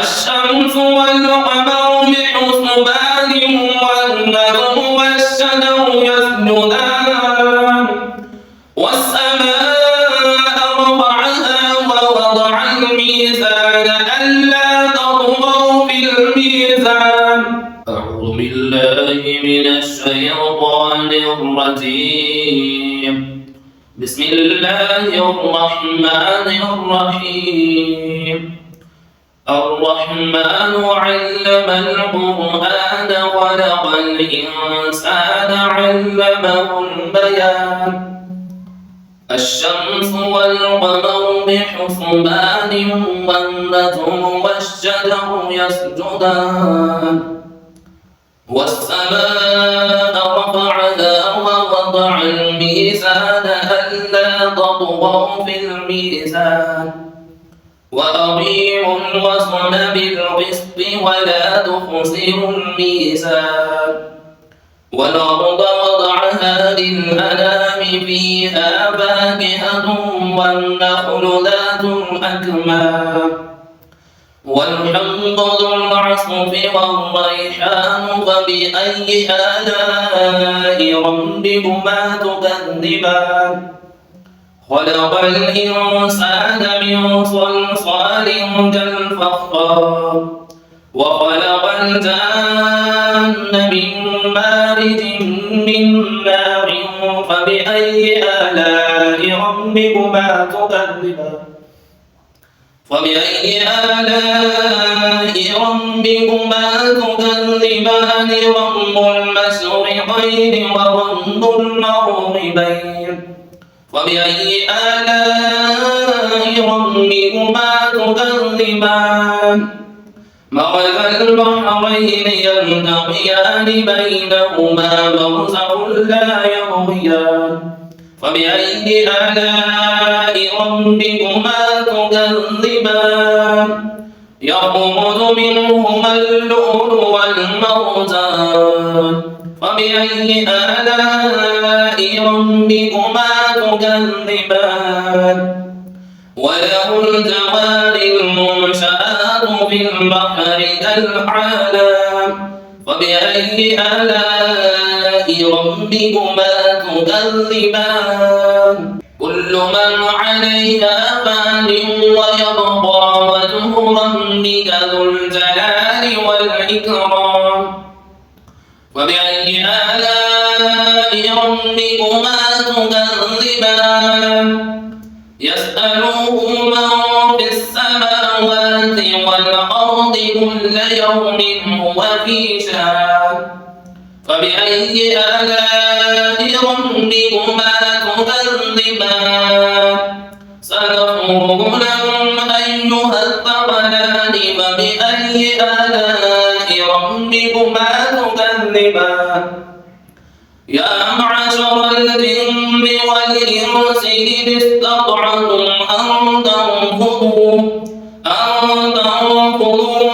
الشمس والقمر بحسبان والنجم والشجر يسجدان والسماء رفعها ووضع الميزان ألا تطغوا في الميزان. أعوذ بالله من الشيطان الرجيم. بسم الله الرحمن الرحيم. الرحمن علم القرآن خلق الإنسان علمه البيان. الشمس والقمر بحسبان والنجم والشجر يسجدان والسماء رفعها ووضع الميزان ألا تطغوا في الميزان وأقيموا الوزن بالقسط ولا تخسروا الميزان. والأرض وضعها للأنام فيها فاكهة والنخل ذات الأكمام والحب ذو العصف والريحان. فبأي آلاء ربكما تكذبان؟ خلق الإنسان من صلصال كالفخار وخلق الجان من مارج من نار. فبأي آلاء ربكما تكذبان؟ فبأي آلاء ربكما تكذبان؟ رب المشرقين ورب المغربين. فبأي آلاء ربكما تكذبان؟ مرج البحرين يلتقيان بينهما برزخ لا يبغيان. فبأي آلاء ربكما تكذبان؟ يخرج منهما اللؤلؤ والمرجان. فبأي آلاء ربكما تكذبان؟ وله الجوار المنشآت في البحر كالأعلام. فبأي آلاء ربكما تكذبان؟ كل من عليها فان ويبقى وجه ربك ذو الجلال والإكرام. فبأي آلاء ربكما تكذبان؟ يسأله من في السماوات والأرض كل يوم هو في شأن. فبأي آلاء ربكما تكذبان؟ سنفرغ لكم أيها الثقلان. فبأي آلاء ربكما تكذبان؟ يا معشر الجن والإنس إن استطعتم أن تنفذوا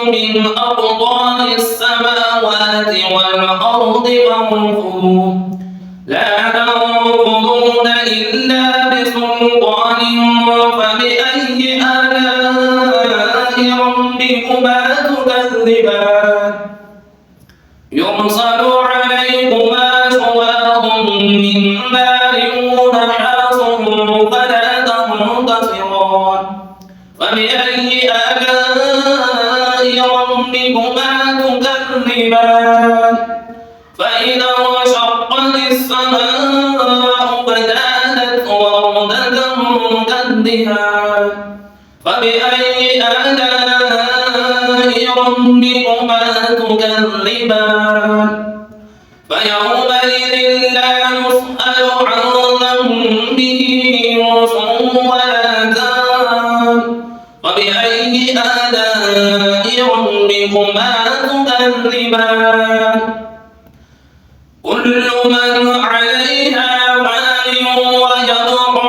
من أقطار السماوات والأرض فانفذوا لا تنفذون إلا بسلطان. فبأي آلاء ربكما تكذبان؟ يرسل عليكما شواظ من نار ونحاس فلا تنتصران. فبأي آلاء ربكما تكذبان؟ فإذا انشقت السماء فكانت وردة كالدهان. فبأي آلاء ربكما تكذبان؟ فيومئذ لا يسأل عن ذنبه إنس ولا جان. فبأي آلاء ربكما تكذبان؟ كل من عليها فان ويبقى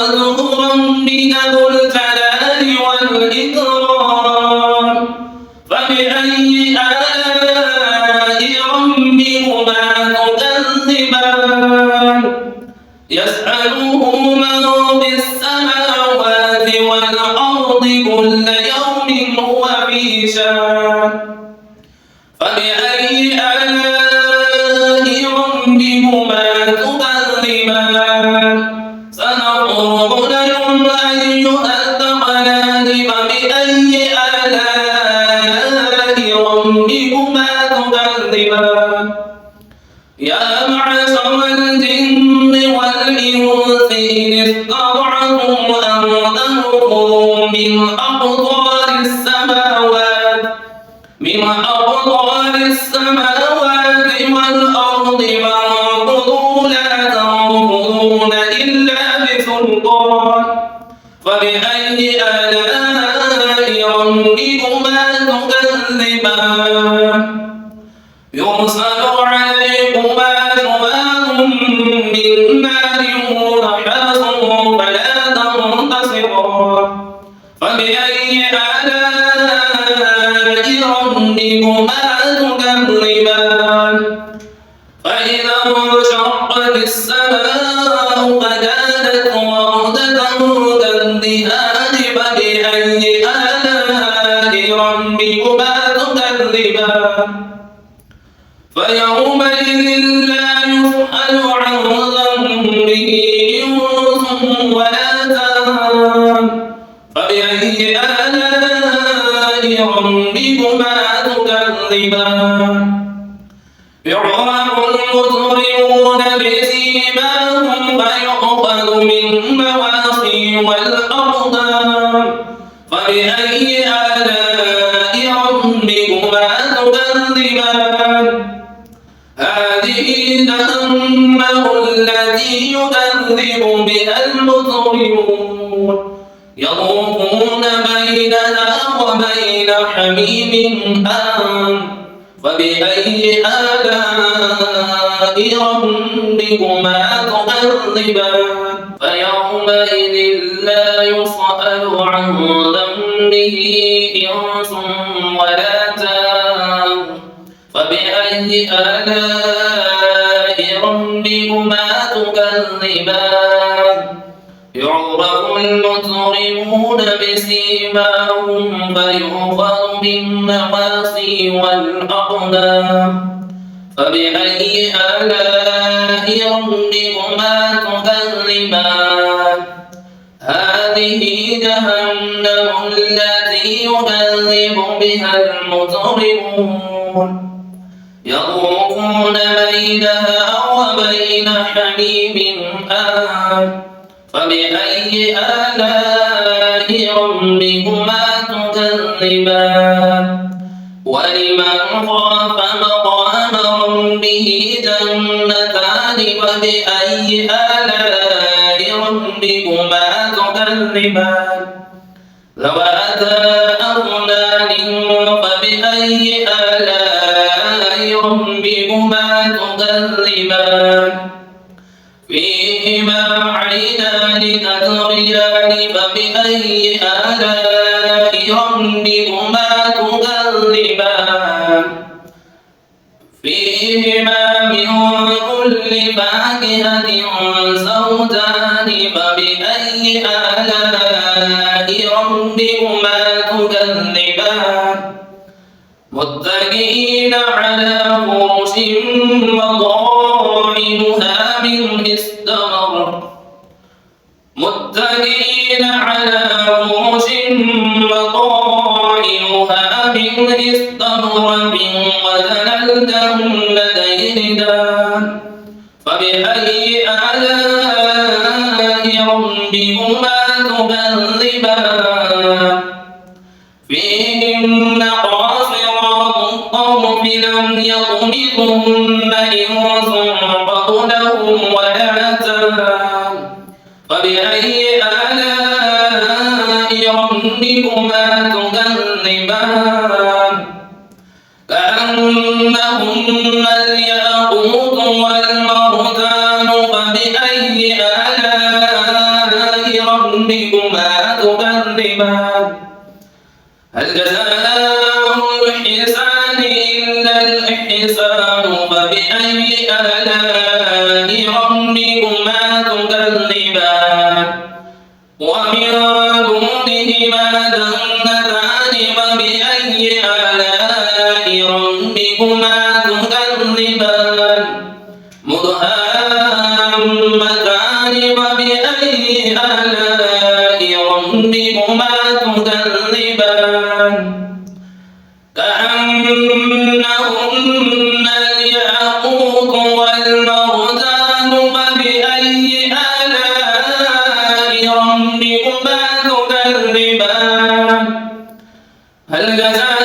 وجه ربك ذو الجلال والإكرام. فبأي آلاء ربكما تكذبان؟ يسأله من في السماوات والأرض كل يوم هو في عيشا فبأي آلاء ربكما تكذبان سنفرغ لكم أيها الثقلان فبأي آلاء ربكما تكذبان يا معشر الجن والإنس إن استطعتم أن تنفذوا من أقطار السماوات والأرض فانفذوا لا تنفذون إلا بسلطان فبأي آلاء ربكما تكذبان يرسل عليكما شواظ من نار ونحاس فلا تنتصران فبأي آلاء ربكما تكذبان فإذا انشقت السماء فكانت وردة كالدهان فبأي آلاء ربكما تكذبان فيومئذ لا يسأل عن ذنبه إنس ولا جان فبأي آلاء ربكما تكذبان يعرف المجرمون بسيماهم فيؤخذ بالنواصي والأقدام فبأي آلاء ربكما تكذبان هذه جهنم التي يكذب بها المجرمون يطوفون بينها وبين حميم آن فبأي آلاء ربكما تكذبان فيومئذ لا يسأل عن ذنبه إنس ولا جان فبأي آلاء ربكما تكذبان يعرف المجرمون بسيماهم فيؤخذ بالنواصي والأقدام فبأي آلاء ربكما تكذبان هذه جهنم التي يكذب بها المجرمون يطوفون بينها وبين حميم آن فبأي آلاء ربكما تكذبان ولمن خاف مقام ربه جنتان فبأي آلاء ربكما تكذبان ذواتا أفنان فبأي آلاء ربكما تكذبان فيهما عينان تجريان فبأي آلاء ربكما تكذبان فيهما من كل فاكهة زوجان فبأي آلاء ربكما تكذبان متكئين على فرش مطاعمها من استبرق متكئين على فرش مطاعمها من استبرق وجنى الجنتين دان فبأي آلاء ربكما تكذبان فيهن قاصرات الطرف لم يطمثهن إنس قبلهم ولا جان فبأي آلاء ربكما تكذبان كأنهن الياقوت والمرجان فبأي آلاء ربكما تكذبان هل جزاء الإحسان إلا الإحسان فبأي آلاء ربكما تكذبان ومن دونهما جنتان فبأي فبأي آلاء ربكما تكذبان مدهامتان فبأي آلاء ربكما تكذبان كأنهن الياقوت والمرجان فبأي آلاء ربكما تكذبان هل جزاء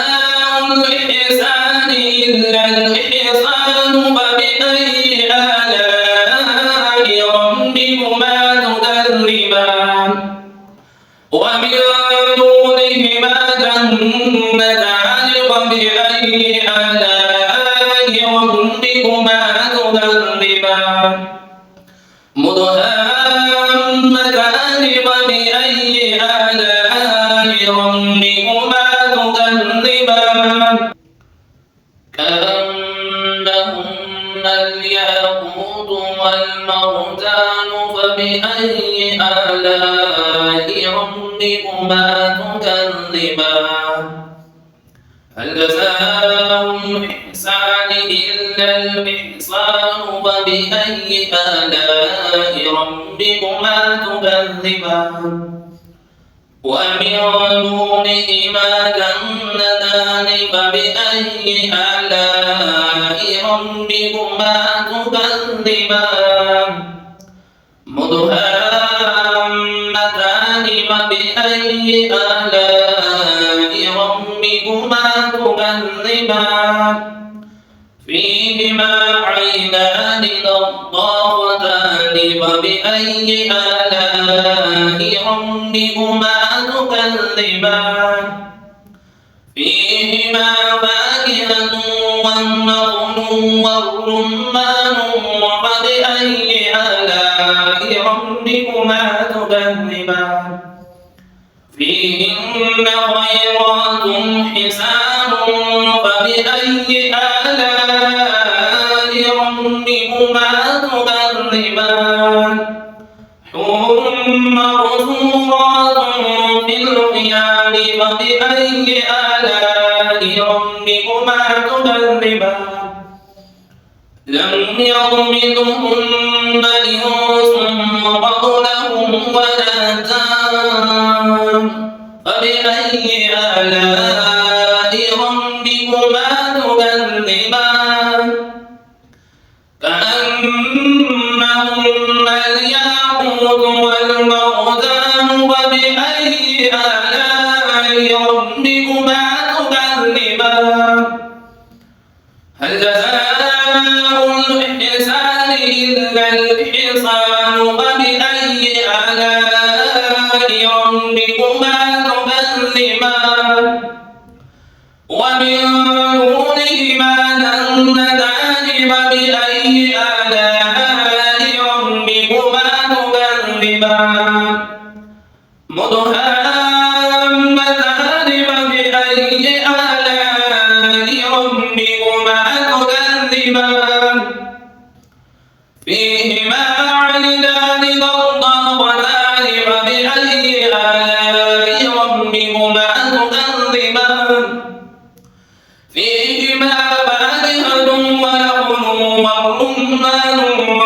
الإحسان إلا الإحسان فبأي آلاء ربكما تكذبان ومن دونهما جنتان فبأي آلاء ربكما تكذبان مدهامتان فبأي آلاء ربكما تكذبان كأنهن الياقوت والمرجان فبأي آلاء ربكما تكذبان هل جزاء الإحسان إلا الإحسان فبأي آلاء ربكما تكذبان ومن دونهما جنتان فبأي آلاء ربكما تكذبان مدهامتان فبأي آلاء ربكما تكذبان فيهما عينان نضاختان فبأي آلاء ربكما تكذبان فيهما فاكهة والنخل والرمان فبأي آلاء ربكما تكذبان فيهن خيرات حسان فبأي آلاء ربكما تكذبان حور مقصورات في الخيام فبأي آلاء ربكما تكذبان لم يطمثهن إنس قبلهم ولا جان فبأي آلاء ربكما تكذبان كأنهن الياقوت والمرجان فبأي آلاء ربكما تكذبان هل جزاء الإحسان إلا الإحسان فبأي آلاء ربكما تكذبان ومن دونهما جنتان فبأي آلاء ربكما تكذبان مدهامتان فبأي آلاء ربكما تكذبان فيهما عينان نضاختان فبأي آلاء ربكما تكذبان فيهما فاكهة ونخل ورمان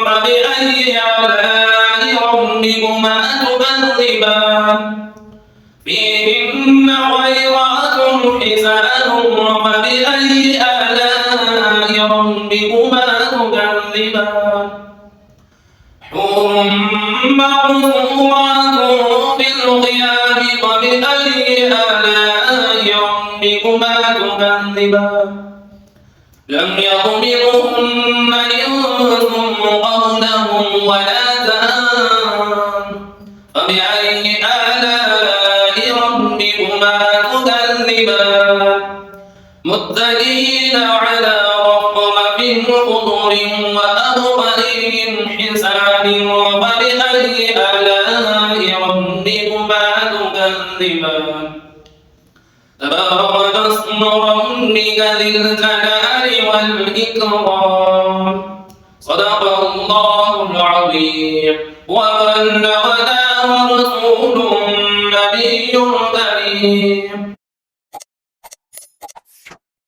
فبأي آلاء ربكما تكذبان فيهن خيرات حسان فبأي آلاء ربكما تكذبان حور مقصورات في الخيام فبأي آلاء ربكما تكذبان لم يطمثهن إنس قبلهم ولا جان فبأي آلاء ربكما تكذبان متكئين على رفرف خضر وأبقر حسان فبأي آلاء ربكما تكذبان تبارك اسم ربك ذي الجلال والإكرام صدق الله العظيم وبلغنا ورسول النبي الكريم